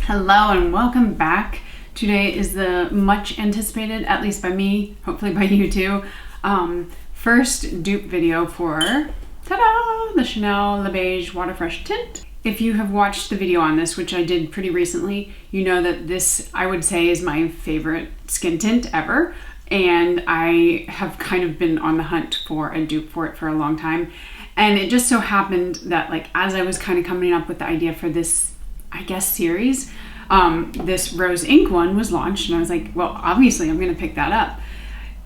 Hello and welcome back. Today is the much anticipated, at least by me, hopefully by you too, first dupe video for, ta-da, the Chanel Le Beige Water Fresh Tint. If you have watched the video on this, which I did pretty recently, you know that this, I would say, is my favorite skin tint ever. And I have kind of been on the hunt for a dupe for it for a long time. And it just so happened that, like, as I was kind of coming up with the idea for this, I guess, series, this rose ink one was launched, and I was like, well, obviously I'm going to pick that up.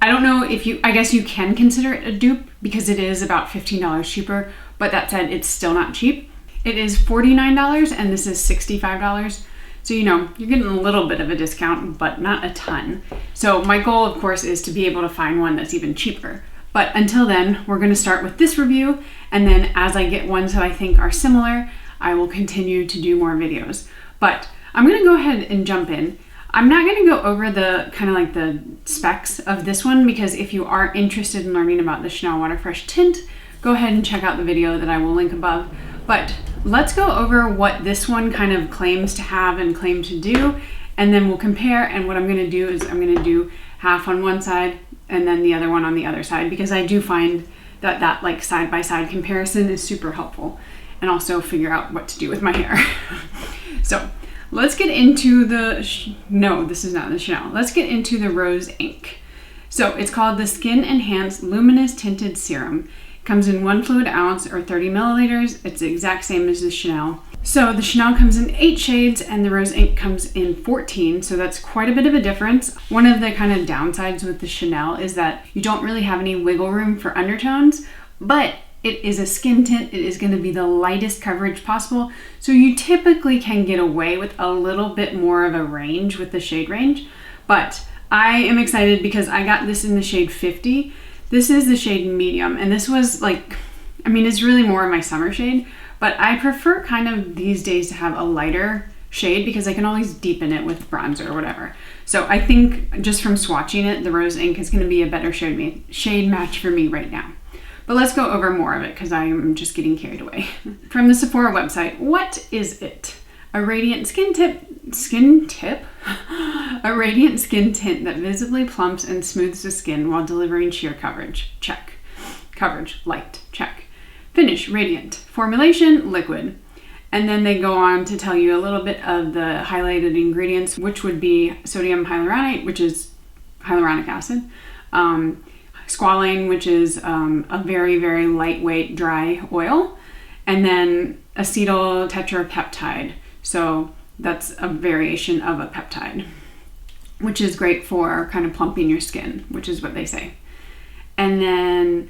I don't know if you, I guess you can consider it a dupe because it is about $15 cheaper, but that said, it's still not cheap. It is $49 and this is $65. So, you know, you're getting a little bit of a discount, but not a ton. So my goal, of course, is to be able to find one that's even cheaper. But until then, we're going to start with this review, and then as I get ones that I think are similar, I will continue to do more videos. But I'm going to go ahead and jump in. I'm not going to go over the kind of like the specs of this one, because if you are interested in learning about the Chanel Water Fresh Tint, go ahead and check out the video that I will link above. But let's go over what this one kind of claims to have and claim to do, and then we'll compare. And what I'm going to do is I'm going to do half on one side and then the other one on the other side, because I do find that like side-by-side comparison is super helpful, and also figure out what to do with my hair. So let's get into the, no, this is not the Chanel. Let's get into the rose ink. So it's called the Skin Enhanced Luminous Tinted Serum. It comes in 1 fluid ounce or 30 milliliters. It's the exact same as the Chanel. So the Chanel comes in 8 shades and the rose ink comes in 14. So that's quite a bit of a difference. One of the kind of downsides with the Chanel is that you don't really have any wiggle room for undertones, but it is a skin tint. It is going to be the lightest coverage possible. So you typically can get away with a little bit more of a range with the shade range. But I am excited because I got this in the shade 50. This is the shade medium. And this was like, I mean, it's really more of my summer shade. But I prefer kind of these days to have a lighter shade because I can always deepen it with bronzer or whatever. So I think just from swatching it, the rose ink is going to be a better shade match for me right now. But let's go over more of it because I am just getting carried away. From the Sephora website, what is it? A radiant skin tint that visibly plumps and smooths the skin while delivering sheer coverage. Check. Coverage, light. Check. Finish, radiant. Formulation, liquid. And then they go on to tell you a little bit of the highlighted ingredients, which would be sodium hyaluronate, which is hyaluronic acid, squalane, which is a very, very lightweight dry oil, and then acetyl tetrapeptide. So that's a variation of a peptide, which is great for kind of plumping your skin, which is what they say. And then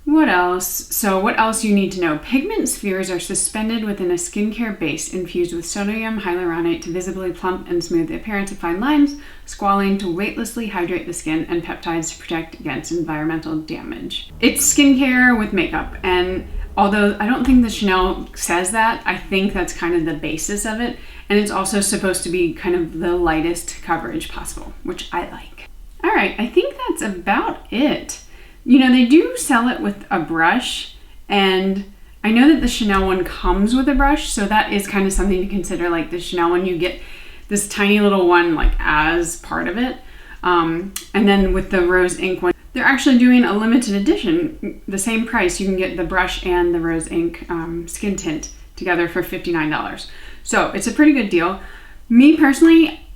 what else? So what else you need to know? Pigment spheres are suspended within a skincare base infused with sodium hyaluronate to visibly plump and smooth the appearance of fine lines, squalane to weightlessly hydrate the skin, and peptides to protect against environmental damage. It's skincare with makeup, and although I don't think the Chanel says that, I think that's kind of the basis of it, and it's also supposed to be kind of the lightest coverage possible, which I like. All right, I think that's about it. You know, they do sell it with a brush, and I know that the Chanel one comes with a brush, so that is kind of something to consider. Like the Chanel one, you get this tiny little one like as part of it. And then with the rose ink one, they're actually doing a limited edition, the same price. You can get the brush and the rose ink skin tint together for $59. So it's a pretty good deal. Me personally,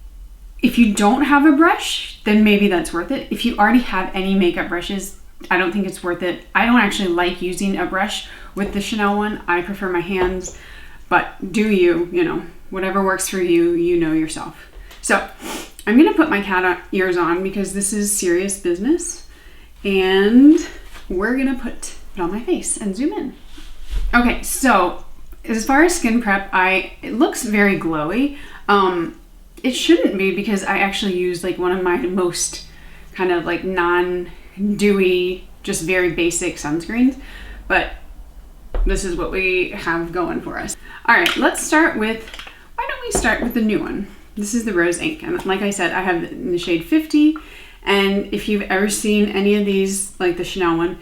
if you don't have a brush, then maybe that's worth it. If you already have any makeup brushes, I don't think it's worth it. I don't actually like using a brush with the Chanel one. I prefer my hands, but do you, you know, whatever works for you, you know yourself. So I'm gonna put my cat ears on because this is serious business, and we're gonna put it on my face and zoom in. Okay, so as far as skin prep, it looks very glowy. It shouldn't be because I actually use like one of my most kind of like non-dewy, just very basic sunscreens, but this is what we have going for us. All right, let's start with, why don't we start with the new one? This is the rose ink, and like I said, I have it in the shade 50, and if you've ever seen any of these, like the Chanel one,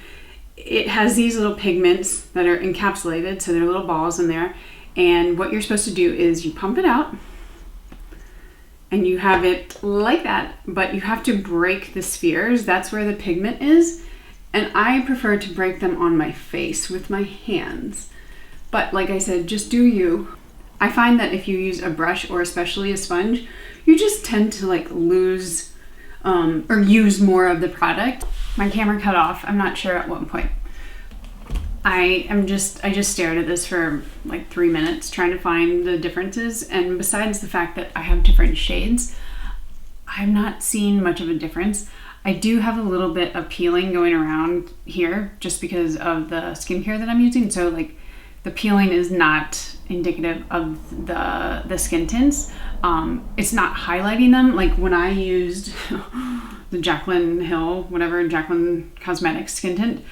it has these little pigments that are encapsulated, so they're little balls in there, and what you're supposed to do is you pump it out, and you have it like that, but you have to break the spheres. That's where the pigment is. And I prefer to break them on my face with my hands. But like I said, just do you. I find that if you use a brush or especially a sponge, you just tend to like lose or use more of the product. My camera cut off. I'm not sure at what point. I just stared at this for like 3 minutes trying to find the differences. And besides the fact that I have different shades, I've not seen much of a difference. I do have a little bit of peeling going around here just because of the skincare that I'm using. So like the peeling is not indicative of the skin tints. It's not highlighting them. Like when I used the Jaclyn Hill, whatever, Jaclyn Cosmetics skin tint,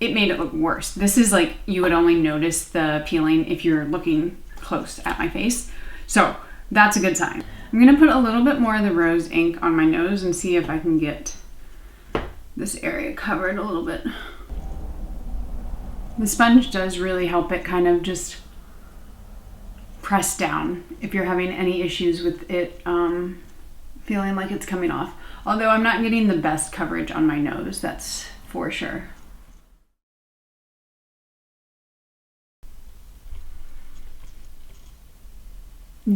it made it look worse. This is like, you would only notice the peeling if you're looking close at my face. So that's a good sign. I'm gonna put a little bit more of the rose ink on my nose and see if I can get this area covered a little bit. The sponge does really help it kind of just press down if you're having any issues with it feeling like it's coming off. Although I'm not getting the best coverage on my nose, that's for sure.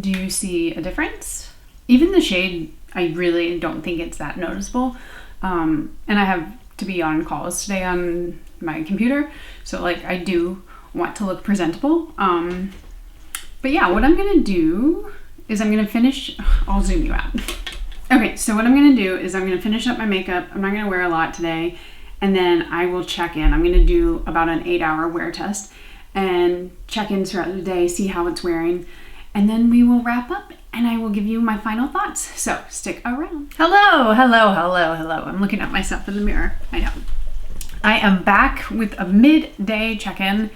Do you see a difference? Even the shade, I really don't think it's that noticeable. And I have to be on calls today on my computer, so like I do want to look presentable. But yeah, what I'm gonna do is I'm gonna finish, I'll zoom you out. Okay, so what I'm gonna do is I'm gonna finish up my makeup. I'm not gonna wear a lot today, and then I will check in. I'm gonna do about an 8-hour wear test and check in throughout the day, see how it's wearing. And then we will wrap up and I will give you my final thoughts. So stick around. Hello, hello, hello, hello. I'm looking at myself in the mirror. I know. I am back with a midday check-in,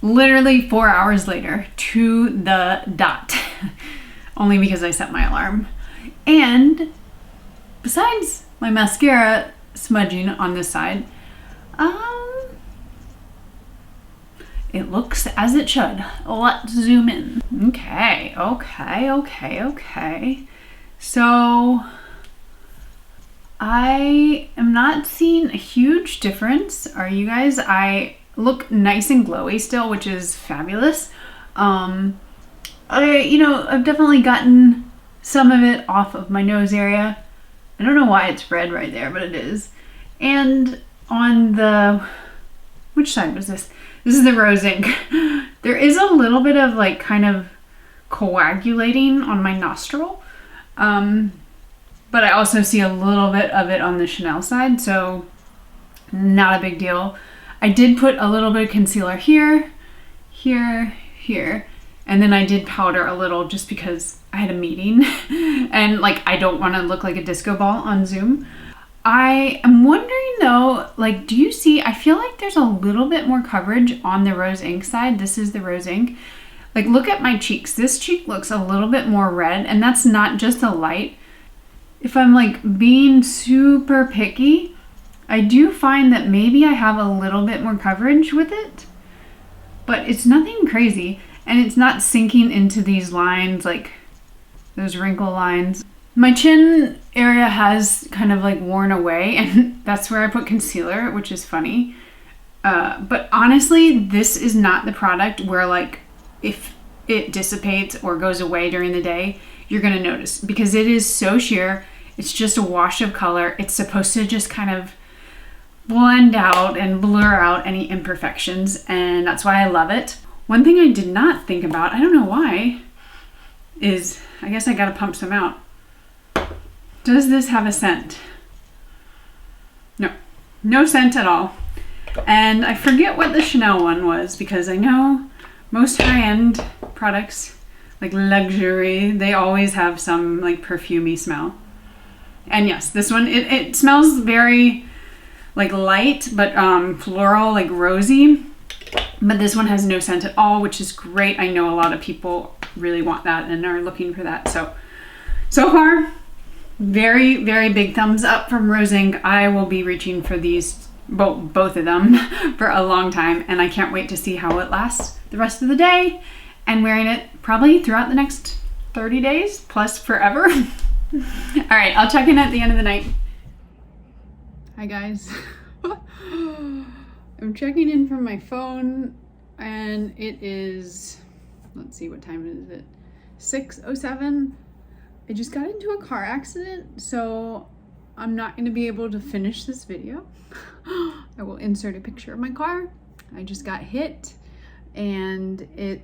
literally 4 hours later to the dot, only because I set my alarm. And besides my mascara smudging on this side, it looks as it should. Let's zoom in. Okay. So I am not seeing a huge difference. Are you guys? I look nice and glowy still, which is fabulous. I've definitely gotten some of it off of my nose area. I don't know why it's red right there, but it is. And on the, which side was this? This is the rose ink. There is a little bit of like kind of coagulating on my nostril. But I also see a little bit of it on the Chanel side, so not a big deal. I did put a little bit of concealer here, and then I did powder a little just because I had a meeting and like I don't want to look like a disco ball on Zoom. I am wondering though, like, do you see, I feel like there's a little bit more coverage on the rose ink side. This is the rose ink. Like, look at my cheeks. This cheek looks a little bit more red, and that's not just a light. If I'm like being super picky, I do find that maybe I have a little bit more coverage with it, but it's nothing crazy, and it's not sinking into these lines, like those wrinkle lines. My chin area has kind of like worn away, and that's where I put concealer, which is funny. But honestly, this is not the product where like if it dissipates or goes away during the day, you're gonna notice, because it is so sheer. It's just a wash of color. It's supposed to just kind of blend out and blur out any imperfections, and that's why I love it. One thing I did not think about, I don't know why, is I guess I gotta pump some out. Does this have a scent? No, no scent at all. And I forget what the Chanel one was, because I know most high-end products, like luxury, they always have some like perfumey smell. And yes, this one, it smells very like light, but floral, like rosy. But this one has no scent at all, which is great. I know a lot of people really want that and are looking for that. So far, very, very big thumbs up from Rose Inc. I will be reaching for these, both of them, for a long time, and I can't wait to see how it lasts the rest of the day, and wearing it probably throughout the next 30 days plus forever. All right, I'll check in at the end of the night. Hi guys. I'm checking in from my phone and it is, let's see, what time is it? 6:07. I just got into a car accident, so I'm not going to be able to finish this video. I will insert a picture of my car. I just got hit and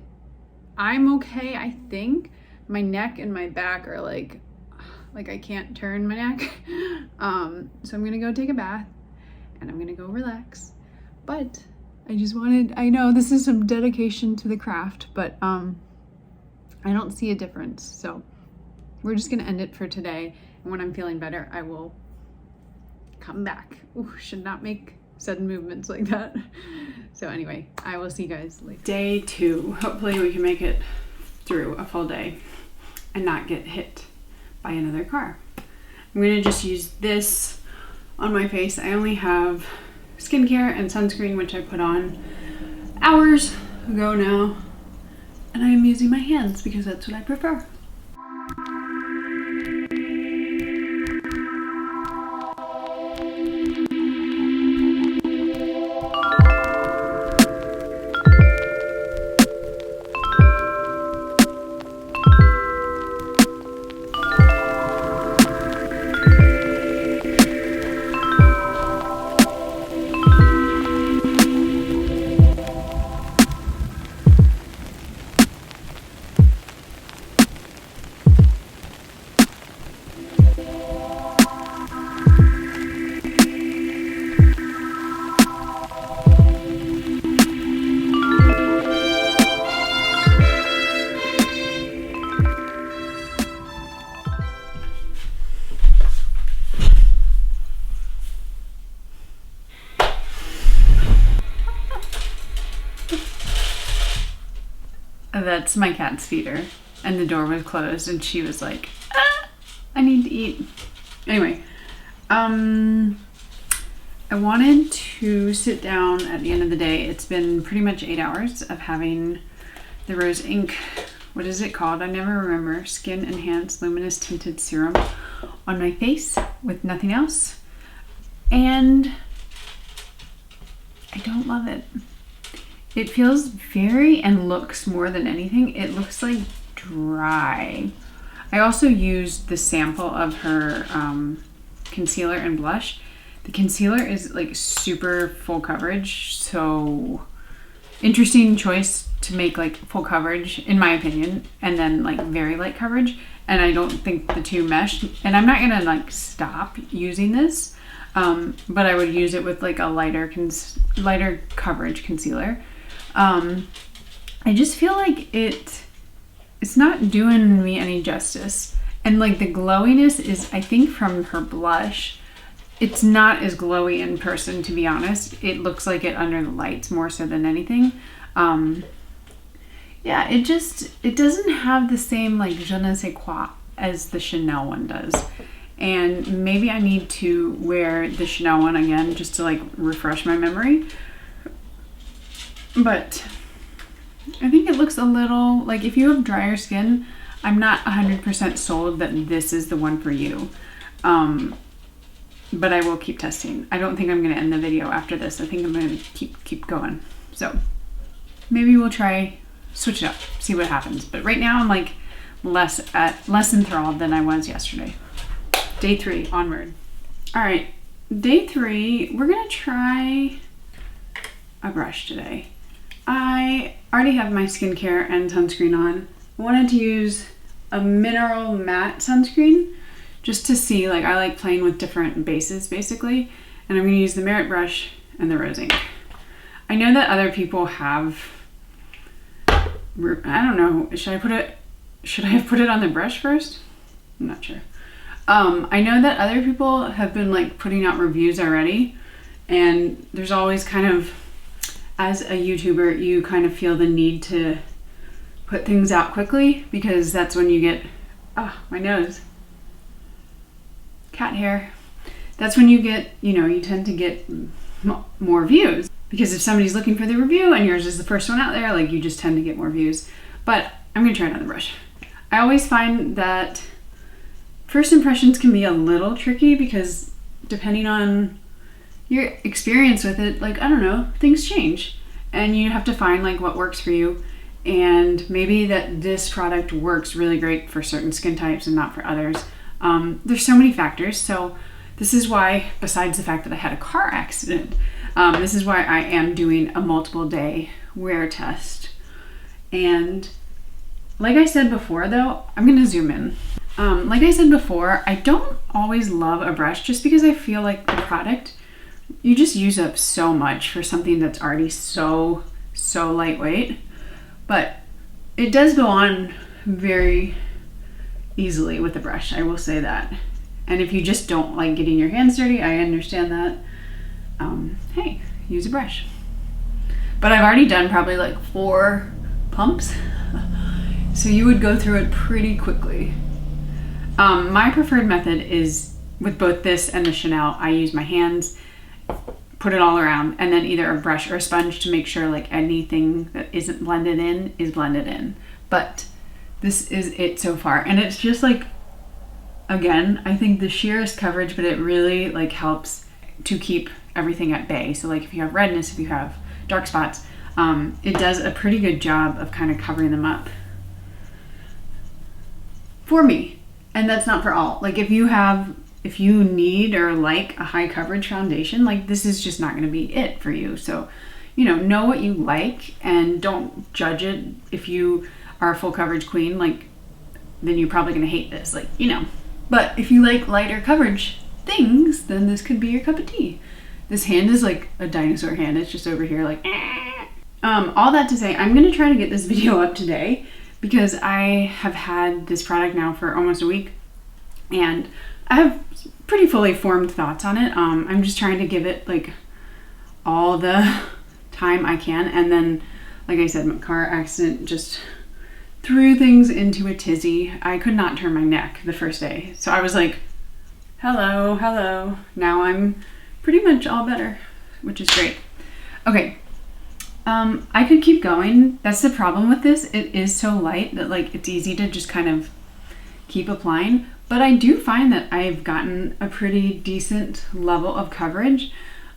I'm okay, I think. My neck and my back are like I can't turn my neck. So I'm gonna go take a bath and I'm gonna go relax. But I know this is some dedication to the craft, but I don't see a difference. So we're just gonna end it for today. And when I'm feeling better, I will come back. Ooh, should not make sudden movements like that. So anyway, I will see you guys later. Day 2. Hopefully we can make it through a full day and not get hit by another car. I'm gonna just use this on my face. I only have skincare and sunscreen, which I put on hours ago now. And I am using my hands because that's what I prefer. That's my cat's feeder, and the door was closed and she was like, ah, I need to eat. Anyway, I wanted to sit down at the end of the day. It's been pretty much 8 hours of having the Rose Ink, what is it called? I never remember. Skin Enhanced Luminous Tinted Serum on my face with nothing else. And I don't love it. It feels very, and looks more than anything, it looks like dry. I also used the sample of her concealer and blush. The concealer is like super full coverage, so interesting choice to make like full coverage in my opinion, and then like very light coverage, and I don't think the two mesh. And I'm not gonna like stop using this, but I would use it with like a lighter coverage concealer. I just feel like it's not doing me any justice. And like the glowiness is, I think, from her blush. It's not as glowy in person, to be honest. It looks like it under the lights more so than anything. Yeah, it doesn't have the same like je ne sais quoi as the Chanel one does. And maybe I need to wear the Chanel one again just to like refresh my memory. But I think it looks a little, like if you have drier skin, I'm not 100% sold that this is the one for you. But I will keep testing. I don't think I'm gonna end the video after this. I think I'm gonna keep going. So maybe we'll try, switch it up, see what happens. But right now I'm like less enthralled than I was yesterday. Day 3 onward. All right, day 3, we're gonna try a brush today. I already have my skincare and sunscreen on. I wanted to use a mineral matte sunscreen just to see, like I like playing with different bases basically. And I'm gonna use the Merit brush and the Rose Ink. I know that other people have, I don't know, should I have put it on the brush first? I'm not sure. I know that other people have been like putting out reviews already, and there's always kind of, as a YouTuber, you kind of feel the need to put things out quickly because that's when you get, my nose, cat hair. That's when you get, you tend to get more views, because if somebody's looking for the review and yours is the first one out there, like you just tend to get more views. But I'm gonna try another brush. I always find that first impressions can be a little tricky because depending on your experience with it, like, I don't know, things change and you have to find like what works for you. And maybe that this product works really great for certain skin types and not for others. There's so many factors. So this is why, besides the fact that I had a car accident, this is why I am doing a multiple day wear test. And like I said before though, I'm gonna zoom in. Like I said before, I don't always love a brush just because I feel like the product, you just use up so much for something that's already so lightweight. But it does go on very easily with a brush, I will say that. And if you just don't like getting your hands dirty, I understand that. Hey, use a brush. But I've already done probably like 4 pumps, so you would go through it pretty quickly. My preferred method is with both this and the Chanel. I use my hands, put it all around, and then either a brush or a sponge to make sure like anything that isn't blended in is blended in. But this is it so far, and it's just like, again, I think the sheerest coverage, but it really like helps to keep everything at bay. So like if you have redness, if you have dark spots, it does a pretty good job of kind of covering them up for me. And that's not for all. Like if you need or like a high coverage foundation, like this is just not going to be it for you. So, you know what you like and don't judge it. If you are a full coverage queen, like, then you're probably going to hate this, like, But if you like lighter coverage things, then this could be your cup of tea. This hand is like a dinosaur hand. It's just over here like, all that to say, I'm going to try to get this video up today because I have had this product now for almost a week and I have pretty fully formed thoughts on it. I'm just trying to give it like all the time I can. And then, like I said, my car accident just threw things into a tizzy. I could not turn my neck the first day. So I was like, hello. Now I'm pretty much all better, which is great. Okay. I could keep going. That's the problem with this. It is so light that like it's easy to just kind of keep applying. But I do find that I've gotten a pretty decent level of coverage.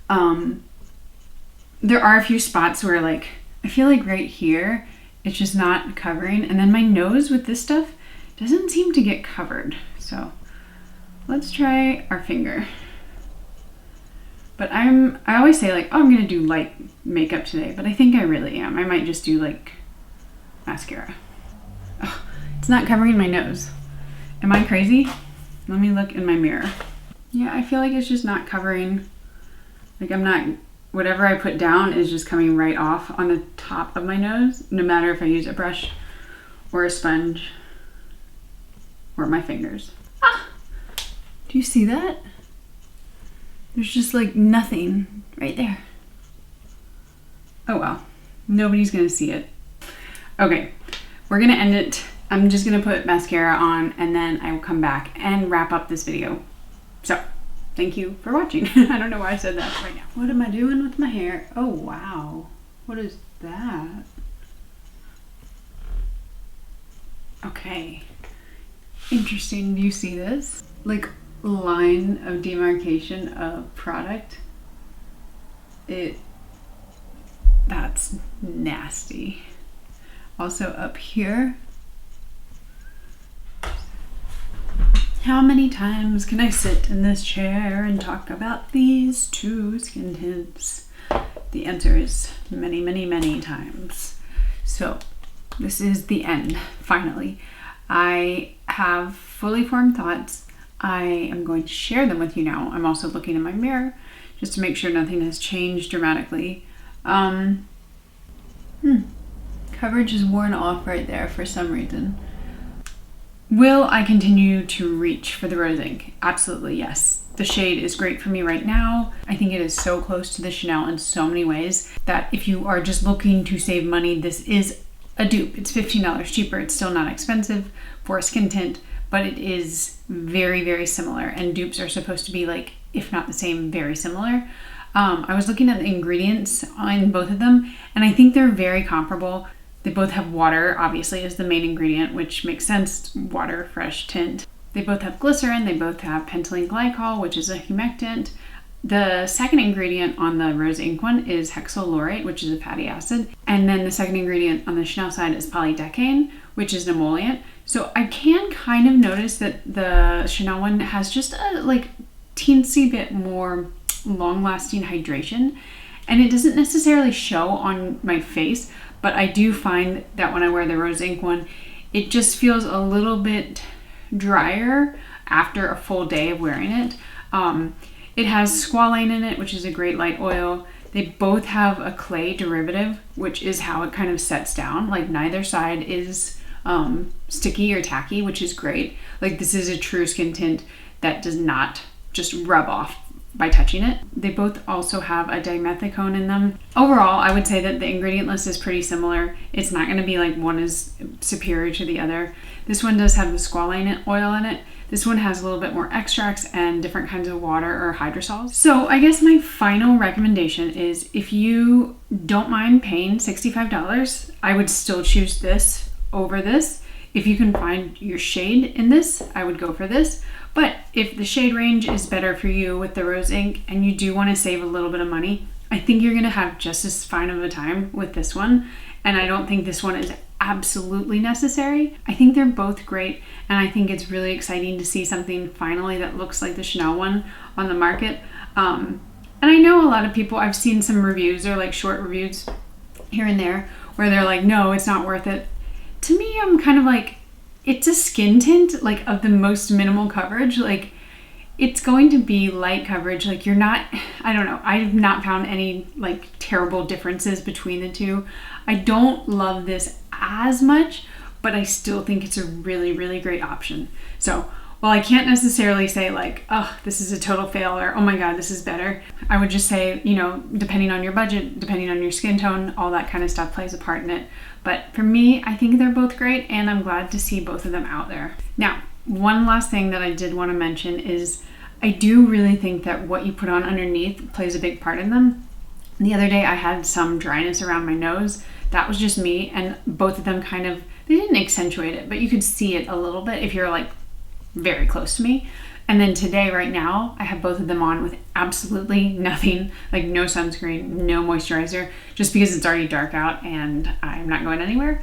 There are a few spots where like, I feel like right here, it's just not covering. And then my nose with this stuff doesn't seem to get covered. So let's try our finger. But I always say like, oh, I'm gonna do light makeup today, but I think I really am. I might just do like mascara. Oh, it's not covering my nose. Am I crazy? Let me look in my mirror. Yeah, I feel like it's just not covering. Like whatever I put down is just coming right off on the top of my nose, no matter if I use a brush or a sponge or my fingers. Ah! Do you see that? There's just like nothing right there. Oh well, nobody's gonna see it. Okay, we're gonna end it. I'm just gonna put mascara on and then I will come back and wrap up this video. So, thank you for watching. I don't know why I said that right now. What am I doing with my hair? Oh wow, what is that? Okay, interesting. Do you see this? Like line of demarcation of product. That's nasty. Also up here. How many times can I sit in this chair and talk about these 2 skin tints? The answer is many, many, many times. So this is the end, finally. I have fully formed thoughts. I am going to share them with you now. I'm also looking in my mirror just to make sure nothing has changed dramatically. Coverage is worn off right there for some reason. Will I continue to reach for the rose ink? Absolutely, yes. The shade is great for me right now. I think it is so close to the Chanel in so many ways that if you are just looking to save money, this is a dupe. It's $15 cheaper. It's still not expensive for a skin tint, but it is very, very similar. And dupes are supposed to be like, if not the same, very similar. I was looking at the ingredients on both of them, and I think they're very comparable. They both have water, obviously, as the main ingredient, which makes sense. Water, fresh tint. They both have glycerin. They both have pentylene glycol, which is a humectant. The second ingredient on the rose ink one is hexalaurate, which is a fatty acid. And then the second ingredient on the Chanel side is polydecane, which is an emollient. So I can kind of notice that the Chanel one has just a like teensy bit more long-lasting hydration. And it doesn't necessarily show on my face, but I do find that when I wear the rose ink one, it just feels a little bit drier after a full day of wearing it. It has squalane in it, which is a great light oil. They both have a clay derivative, which is how it kind of sets down. Like neither side is sticky or tacky, which is great. Like this is a true skin tint that does not just rub off by touching it. They both also have a dimethicone in them. Overall, I would say that the ingredient list is pretty similar. It's not going to be like one is superior to the other. This one does have the squalane oil in it. This one has a little bit more extracts and different kinds of water or hydrosols. So I guess my final recommendation is if you don't mind paying $65, I would still choose this over this. If you can find your shade in this, I would go for this. But if the shade range is better for you with the rose ink and you do want to save a little bit of money, I think you're going to have just as fine of a time with this one. And I don't think this one is absolutely necessary. I think they're both great, and I think it's really exciting to see something finally that looks like the Chanel one on the market. And I know a lot of people, I've seen some reviews or like short reviews here and there where they're like, no, it's not worth it. To me, I'm kind of like, it's a skin tint like of the most minimal coverage. Like it's going to be light coverage. Like you're not, I don't know, I've not found any like terrible differences between the two. I don't love this as much, but I still think it's a really, really great option. So while I can't necessarily say like, oh, this is a total fail or, oh my God, this is better. I would just say, you know, depending on your budget, depending on your skin tone, all that kind of stuff plays a part in it. But for me, I think they're both great and I'm glad to see both of them out there. Now, one last thing that I did want to mention is I do really think that what you put on underneath plays a big part in them. The other day I had some dryness around my nose. That was just me, and both of them kind of, they didn't accentuate it, but you could see it a little bit if you're like very close to me. And then today, right now, I have both of them on with absolutely nothing, like no sunscreen, no moisturizer, just because it's already dark out and I'm not going anywhere.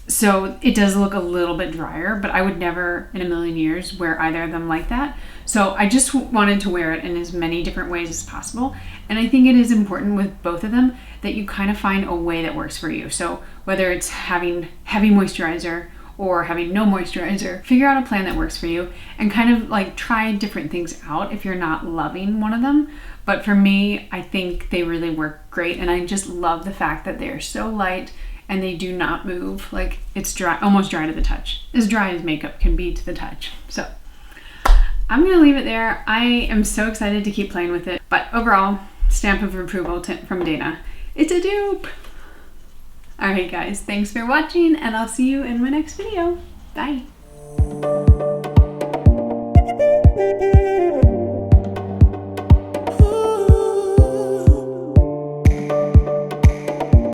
So it does look a little bit drier, but I would never in a million years wear either of them like that. So I just wanted to wear it in as many different ways as possible. And I think it is important with both of them that you kind of find a way that works for you. So whether it's having heavy moisturizer or having no moisturizer, figure out a plan that works for you and kind of like try different things out if you're not loving one of them. But for me, I think they really work great. And I just love the fact that they're so light and they do not move. Like it's dry, almost dry to the touch. As dry as makeup can be to the touch. So I'm gonna leave it there. I am so excited to keep playing with it. But overall, stamp of approval from Dana. It's a dupe. All right, guys, thanks for watching, and I'll see you in my next video. Bye.